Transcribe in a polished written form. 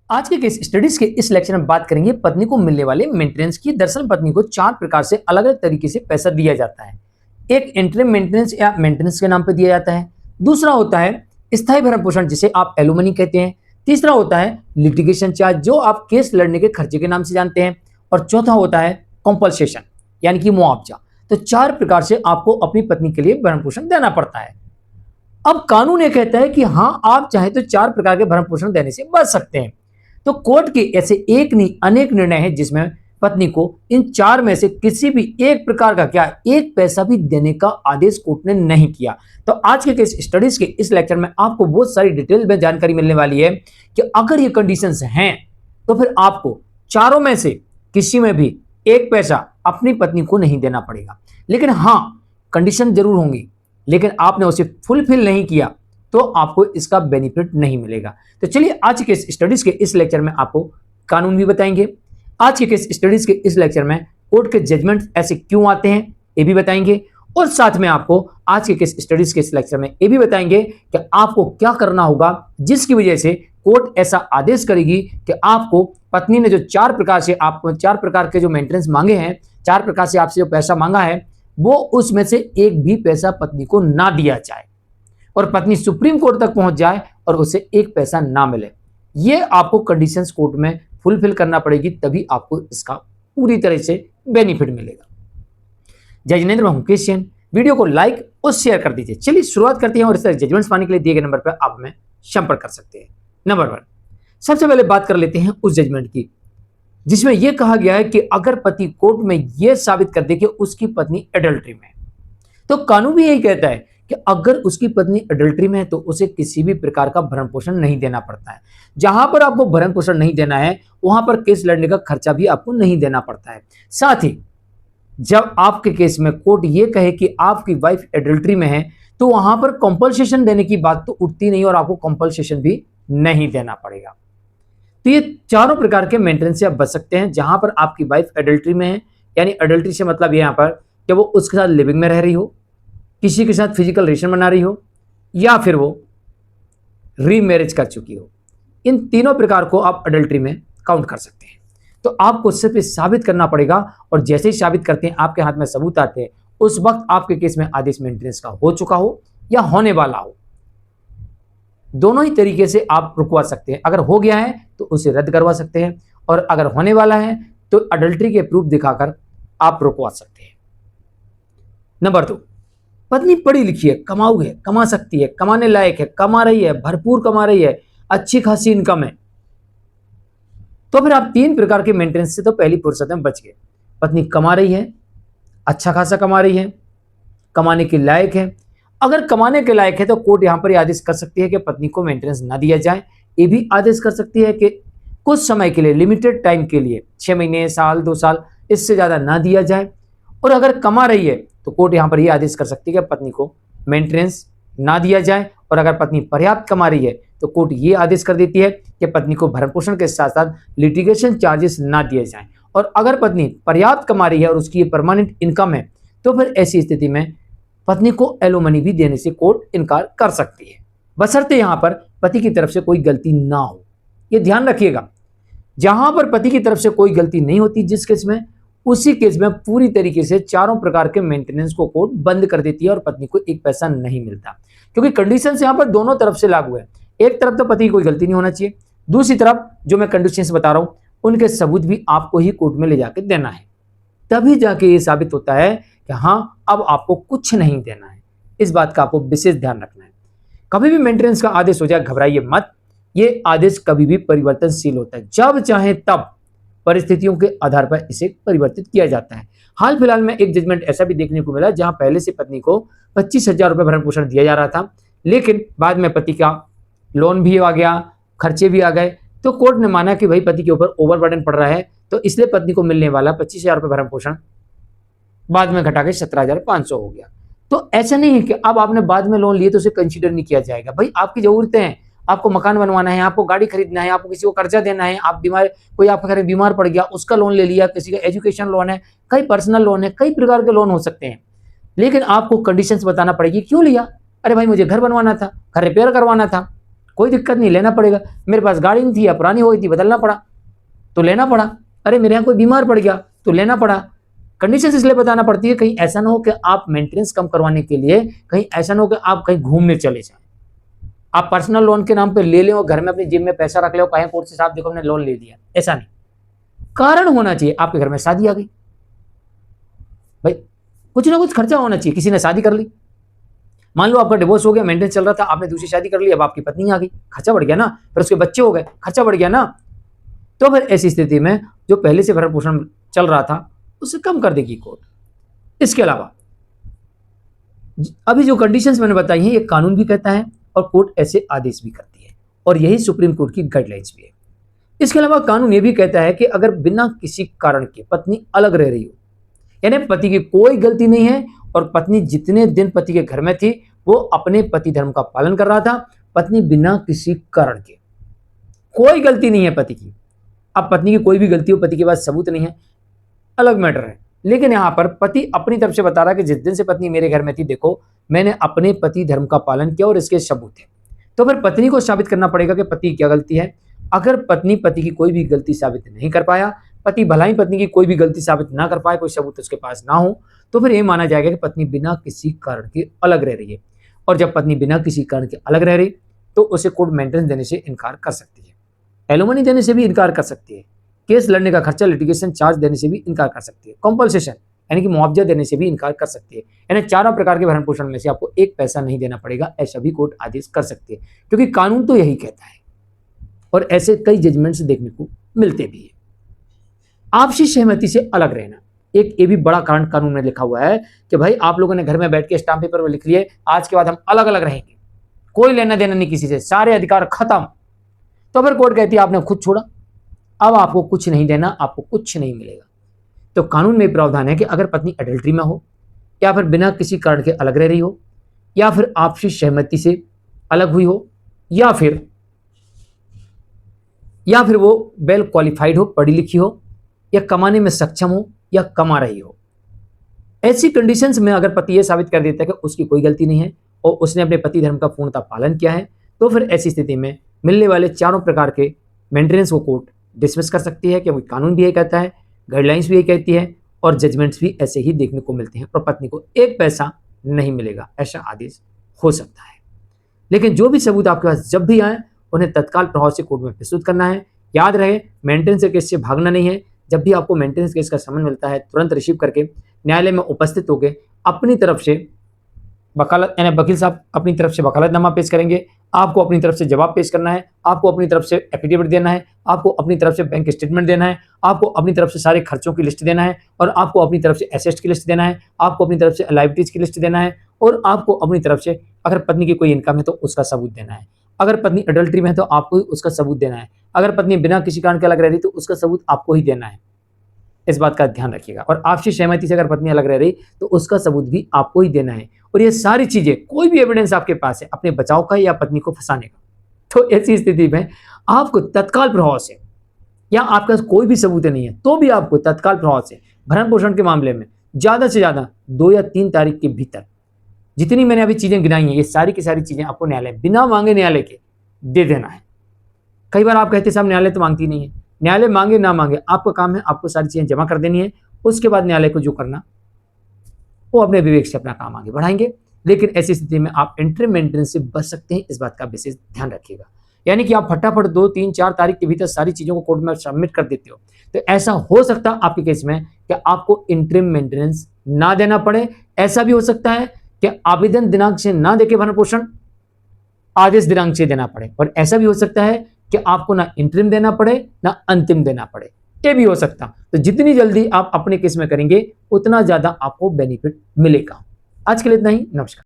आज के case studies के इस लेक्चर में बात करेंगे पत्नी को मिलने वाले मेंटेनेंस की। दरअसल पत्नी को 4 प्रकार से अलग अलग तरीके से पैसा दिया जाता है। एक इंटरिम मेंटेनेंस या मेंटेनेंस के नाम पर दिया जाता है। दूसरा होता है स्थायी भरण पोषण, जिसे आप एलुमनी कहते हैं। तीसरा होता है लिटिगेशन चार्ज, जो आप केस लड़ने के खर्चे के नाम से जानते हैं। और चौथा होता है कॉम्पल्सेशन, यानी कि मुआवजा। तो 4 प्रकार से आपको अपनी पत्नी के लिए भरण पोषण देना पड़ता है। अब कानून ये कहता है कि हाँ, आप चाहे तो 4 प्रकार के भरण पोषण देने से बच सकते हैं। तो कोर्ट के ऐसे एक नहीं अनेक निर्णय हैं जिसमें पत्नी को इन 4 में से किसी भी एक प्रकार का एक पैसा भी देने का आदेश कोर्ट ने नहीं किया। तो आज के केस स्टडीज के इस लेक्चर में आपको बहुत सारी डिटेल में जानकारी मिलने वाली है कि अगर ये कंडीशंस हैं तो फिर आपको चारों में से किसी में भी एक पैसा अपनी पत्नी को नहीं देना पड़ेगा। लेकिन हाँ, कंडीशन जरूर होंगी, लेकिन आपने उसे फुलफिल नहीं किया तो आपको इसका बेनिफिट नहीं मिलेगा। तो चलिए आज के स्टडीज के इस लेक्चर में आपको कानून भी बताएंगे। आज के केस स्टडीज के इस लेक्चर में कोर्ट के जजमेंट ऐसे क्यों आते हैं ये भी बताएंगे, और साथ में आपको आज के केस स्टडीज के इस लेक्चर में ये भी बताएंगे कि आपको क्या करना होगा जिसकी वजह से कोर्ट ऐसा आदेश करेगी कि आपको पत्नी ने जो 4 प्रकार के जो मेंटेनेंस मांगे हैं, 4 प्रकार से आपसे जो पैसा मांगा है, वो उसमें से एक भी पैसा पत्नी को ना दिया जाए और पत्नी सुप्रीम कोर्ट तक पहुंच जाए और उसे एक पैसा ना मिले। ये आपको कंडीशंस कोर्ट में फुलफिल करना पड़ेगी, तभी आपको इसका पूरी तरह से बेनिफिट मिलेगा। जय जिनेंद्र, मैं मुकेश जैन। वीडियो को लाइक और शेयर कर दीजिए। चलिए शुरुआत करते हैं और इस तरह जजमेंट्स पाने के लिए दिए गए नंबर पर आप हमें संपर्क कर सकते हैं। नंबर 1, सबसे पहले बात कर लेते हैं उस जजमेंट की जिसमें यह कहा गया है कि अगर पति कोर्ट में यह साबित कर दे कि उसकी पत्नी एडल्ट्री में है, तो कानून भी यही कहता है कि अगर उसकी पत्नी एडल्ट्री में है तो उसे किसी भी प्रकार का भरण पोषण नहीं देना पड़ता है। जहां पर आपको भरण पोषण नहीं देना है वहां पर केस लड़ने का खर्चा भी आपको नहीं देना पड़ता है। साथ ही जब आपके केस में कोर्ट ये कहे कि आपकी वाइफ एडल्ट्री में है तो वहां पर कॉम्पल्सेशन देने की बात तो उठती नहीं और आपको कॉम्पल्सेशन भी नहीं देना पड़ेगा। तो ये चारों प्रकार के मेंटेनेंस से आप बच सकते हैं जहां पर आपकी वाइफ एडल्ट्री में है, यानी एडल्ट्री से मतलब यहां पर कि वो उसके साथ लिविंग में रह रही हो, किसी के साथ फिजिकल रिलेशन बना रही हो, या फिर वो रीमैरिज कर चुकी हो। इन तीनों प्रकार को आप एडल्ट्री में काउंट कर सकते हैं। तो आपको सिर्फ साबित करना पड़ेगा और जैसे ही साबित करते हैं, आपके हाथ में सबूत आते हैं, उस वक्त आपके केस में आदेश मेंटेनेंस का हो चुका हो या होने वाला हो, दोनों ही तरीके से आप रुकवा सकते हैं। अगर हो गया है तो उसे रद्द करवा सकते हैं और अगर होने वाला है तो एडल्ट्री के प्रूफ दिखाकर आप रुकवा सकते हैं। नंबर 2, पत्नी पढ़ी लिखी है, कमाऊ है, कमा सकती है, कमाने लायक है, कमा रही है, भरपूर कमा रही है, अच्छी खासी इनकम है, तो फिर आप 3 प्रकार के मेंटेनेंस से तो पहली फुर्सत में बच गए। पत्नी कमा रही है, अच्छा खासा कमा रही है, कमाने के लायक है। अगर कमाने के लायक है तो कोर्ट यहां पर यह आदेश कर सकती है कि पत्नी को मेंटेनेंस ना दिया जाए। ये भी आदेश कर सकती है कि कुछ समय के लिए, लिमिटेड टाइम के लिए, 6 महीने, साल, 2 साल, इससे ज्यादा ना दिया जाए। और अगर कमा रही है तो कोर्ट यहां पर यह आदेश कर सकती है कि पत्नी को मेंटेनेंस ना दिया जाए। और अगर पत्नी पर्याप्त कमा रही है तो कोर्ट ये आदेश कर देती है कि पत्नी को भरण पोषण के साथ साथ लिटिगेशन चार्जेस ना दिए जाएं। और अगर पत्नी पर्याप्त कमा रही है और उसकी ये परमानेंट इनकम है तो फिर ऐसी स्थिति में पत्नी को एलोमनी भी देने से कोर्ट इनकार कर सकती है, बशर्ते यहां पर पति की तरफ से कोई गलती ना हो। यह ध्यान रखिएगा, जहां पर पति की तरफ से कोई गलती नहीं होती जिस केस में, उसी केस में पूरी तरीके से चारों प्रकार के मेंटेनेंस को कोर्ट बंद कर देती है और पत्नी को एक पैसा नहीं मिलता, क्योंकि कंडीशंस यहां पर दोनों तरफ से लागू है। एक तरफ तो पति की कोई गलती नहीं होना चाहिए, दूसरी तरफ जो मैं कंडीशंस बता रहा हूं उनके सबूत भी आपको ही कोर्ट में ले जाके देना है, तभी जाके ये साबित होता है कि हाँ, अब आपको कुछ नहीं देना है। इस बात का आपको विशेष ध्यान रखना है। कभी भी मेंटेनेंस का आदेश हो जाए, घबराइए मत। ये आदेश कभी भी परिवर्तनशील होता है, जब चाहे तब परिस्थितियों के आधार पर इसे परिवर्तित किया जाता है। हाल फिलहाल में एक जजमेंट ऐसा भी देखने को मिला जहां पहले से पत्नी को 25,000 रुपए भरण पोषण दिया जा रहा था, लेकिन बाद में पति का लोन भी आ गया, खर्चे भी आ गए, तो कोर्ट ने माना कि भाई पति के ऊपर ओवरबर्डन पड़ रहा है, तो इसलिए पत्नी को मिलने वाला 25,000 रुपए भरण पोषण बाद में घटा के 17,500 हो गया। तो ऐसा नहीं है कि अब आपने बाद में लोन लिए तो उसे कंसीडर नहीं किया जाएगा। भाई आपकी जरूरतें हैं, आपको मकान बनवाना है, आपको गाड़ी खरीदना है, आपको किसी को कर्जा देना है, आप बीमार, कोई आपके घर में बीमार पड़ गया उसका लोन ले लिया, किसी का एजुकेशन लोन है, कई पर्सनल लोन है, कई प्रकार के लोन हो सकते हैं। लेकिन आपको कंडीशंस बताना पड़ेगी, क्यों लिया? अरे भाई मुझे घर बनवाना था, घर रिपेयर करवाना था, कोई दिक्कत नहीं, लेना पड़ेगा। मेरे पास गाड़ी नहीं थी या पुरानी हो गई थी, बदलना पड़ा तो लेना पड़ा। अरे मेरे यहाँ कोई बीमार पड़ गया तो लेना पड़ा। कंडीशन इसलिए बताना पड़ती है, कहीं ऐसा ना हो कि आप मेंटेनेंस कम करवाने के लिए, कहीं ऐसा ना हो कि आप कहीं घूमने चले जाएं, आप पर्सनल लोन के नाम पे ले लें और घर में अपनी जेब में पैसा रख ले, कहें कोर्ट से साहब देखो हमने लोन ले लिया। ऐसा नहीं, कारण होना चाहिए। आपके घर में शादी आ गई भाई, कुछ ना कुछ खर्चा होना चाहिए। किसी ने शादी कर ली, मान लो आपका डिवोर्स हो गया, मेंटेनेंस चल रहा था, आपने दूसरी शादी कर ली, अब आपकी पत्नी आ गई, खर्चा बढ़ गया ना। फिर उसके बच्चे हो गए, खर्चा बढ़ गया ना। तो फिर ऐसी स्थिति में जो पहले से भरण पोषण चल रहा था उसे कम कर देगी कोर्ट। इसके अलावा अभी जो कंडीशंस मैंने बताई हैं, ये कानून भी कहता है और कोर्ट ऐसे आदेश भी करती है, और यही सुप्रीम कोर्ट की गाइडलाइंस भी है। इसके अलावा कानून ये भी कहता है कि अगर बिना किसी कारण के पत्नी अलग रह रही हो, यानी पति की कोई गलती नहीं है और पत्नी जितने दिन पति के घर में थी वो अपने पति धर्म का पालन कर रहा था, पत्नी बिना किसी कारण के, कोई गलती नहीं है पति की। अब पत्नी की कोई भी गलती हो, पति के पास सबूत नहीं है, अलग मैटर है। लेकिन यहां पर पति अपनी तरफ से बता रहा है कि जिस दिन से पत्नी मेरे घर में थी, देखो मैंने अपने पति धर्म का पालन किया और इसके सबूत है। तो फिर पत्नी को साबित करना पड़ेगा कि पति की क्या गलती है। अगर पत्नी पति की कोई भी गलती साबित नहीं कर पाया, पति भला ही पत्नी की कोई भी गलती साबित ना कर पाए, कोई सबूत उसके पास ना हो, तो फिर यह माना जाएगा कि पत्नी बिना किसी कारण के अलग रह रही है। और जब पत्नी बिना किसी कारण के अलग रह रही तो उसे कोर्ट मेंटेनेंस देने से इनकार कर सकती है, एलिमनी देने से भी इनकार कर सकती है, केस लड़ने का खर्चा लिटिगेशन चार्ज देने से भी इनकार कर सकती है, कॉम्पनसेशन यानी कि मुआवजा देने से भी इनकार कर सकती है। यानी चारों प्रकार के भरण पोषण में से आपको एक पैसा नहीं देना पड़ेगा, ऐसा भी कोर्ट आदेश कर सकती है, क्योंकि कानून तो यही कहता है। और ऐसे कई जजमेंट्स देखने को मिलते भी है। आपसी सहमति से अलग रहना, एक ये भी बड़ा कारण कानून में लिखा हुआ है कि भाई आप लोगों ने घर में बैठ के स्टाम्प पेपर पर लिख लिए, आज के बाद हम अलग अलग रहेंगे, कोई लेना देना नहीं किसी से, सारे अधिकार खत्म। तो फिर कोर्ट कहती है आपने खुद छोड़ा, अब आपको कुछ नहीं देना, आपको कुछ नहीं मिलेगा। तो कानून में प्रावधान है कि अगर पत्नी अडल्ट्री में हो, या फिर बिना किसी कारण के अलग रह रही हो, या फिर आपसी सहमति से अलग हुई हो, या फिर वो वेल क्वालिफाइड हो, पढ़ी लिखी हो, या कमाने में सक्षम हो, या कमा रही हो, ऐसी कंडीशंस में अगर पति ये साबित कर देता है कि उसकी कोई गलती नहीं है और उसने अपने पति धर्म का पूर्णतः पालन किया है, तो फिर ऐसी स्थिति में मिलने वाले चारों प्रकार के मेंटेनेंस को कोर्ट डिसमिस कर सकती है, क्योंकि कानून भी यही कहता है, गाइडलाइंस भी यही कहती है, और जजमेंट्स भी ऐसे ही देखने को मिलते हैं, और पत्नी को एक पैसा नहीं मिलेगा, ऐसा आदेश हो सकता है। लेकिन जो भी सबूत आपके पास जब भी आए, उन्हें तत्काल प्रभाव से कोर्ट में प्रस्तुत करना है। याद रहे, मेंटेनेंस केस से भागना नहीं है। जब भी आपको मेंटेनेंस केस का समन मिलता है, तुरंत रिसीव करके न्यायालय में उपस्थित होकर अपनी तरफ से वकालत, यानी वकील साहब अपनी तरफ से वकालतनामा पेश करेंगे, आपको अपनी तरफ से जवाब पेश करना है, आपको अपनी तरफ से एफिडेविट देना है, आपको अपनी तरफ से बैंक स्टेटमेंट देना है, आपको अपनी तरफ से सारे खर्चों की लिस्ट देना है, और आपको अपनी तरफ से एसेट्स की लिस्ट देना है, आपको अपनी तरफ से लायबिलिटीज की लिस्ट देना है, और आपको अपनी तरफ से अगर पत्नी की कोई इनकम है तो उसका सबूत देना है। अगर पत्नी अडल्ट्री में है तो आपको ही उसका सबूत देना है। अगर पत्नी बिना किसी कारण के अलग रह रही तो उसका सबूत आपको ही देना है, इस बात का ध्यान रखिएगा। और आपसी सहमति से अगर पत्नी अलग रह रही तो उसका सबूत भी आपको ही देना है। और ये सारी चीजें, कोई भी एविडेंस आपके पास है अपने बचाव का या पत्नी को फंसाने का, तो ऐसी स्थिति में आपको तत्काल प्रभाव से, या आपका कोई भी सबूत नहीं है तो भी आपको तत्काल प्रभाव से भरण पोषण के मामले में ज्यादा से ज्यादा 2 या 3 तारीख के भीतर जितनी मैंने अभी चीजें गिनाई हैं, ये सारी की सारी चीजें आपको न्यायालय बिना मांगे न्यायालय के दे देना है। कई बार आप कहते हैं साहब न्यायालय तो मांगती नहीं है, न्यायालय मांगे ना मांगे आपका काम है आपको सारी चीजें जमा कर देनी है। उसके बाद न्यायालय को जो करना वो अपने विवेक से अपना काम आगे बढ़ाएंगे। लेकिन ऐसी स्थिति में आप इंटरिम मेंटेनेंस से बच सकते हैं, इस बात का विशेष ध्यान रखिएगा। यानी कि आप फटाफट 2, 3, 4 तारीख के भीतर सारी चीजों को कोर्ट में सबमिट कर देते हो, तो ऐसा हो सकता है आपके केस में कि आपको इंटरिम मेंटेनेंस ना देना पड़े। ऐसा भी हो सकता है कि आवेदन दिनांक से ना देके भरण पोषण आदेश दिनांक से देना पड़े, और ऐसा भी हो सकता है कि आपको ना इंटरिम देना पड़े ना अंतिम देना पड़े, ये भी हो सकता। तो जितनी जल्दी आप अपने केस में करेंगे उतना ज्यादा आपको बेनिफिट मिलेगा। आज के लिए इतना ही, नमस्कार।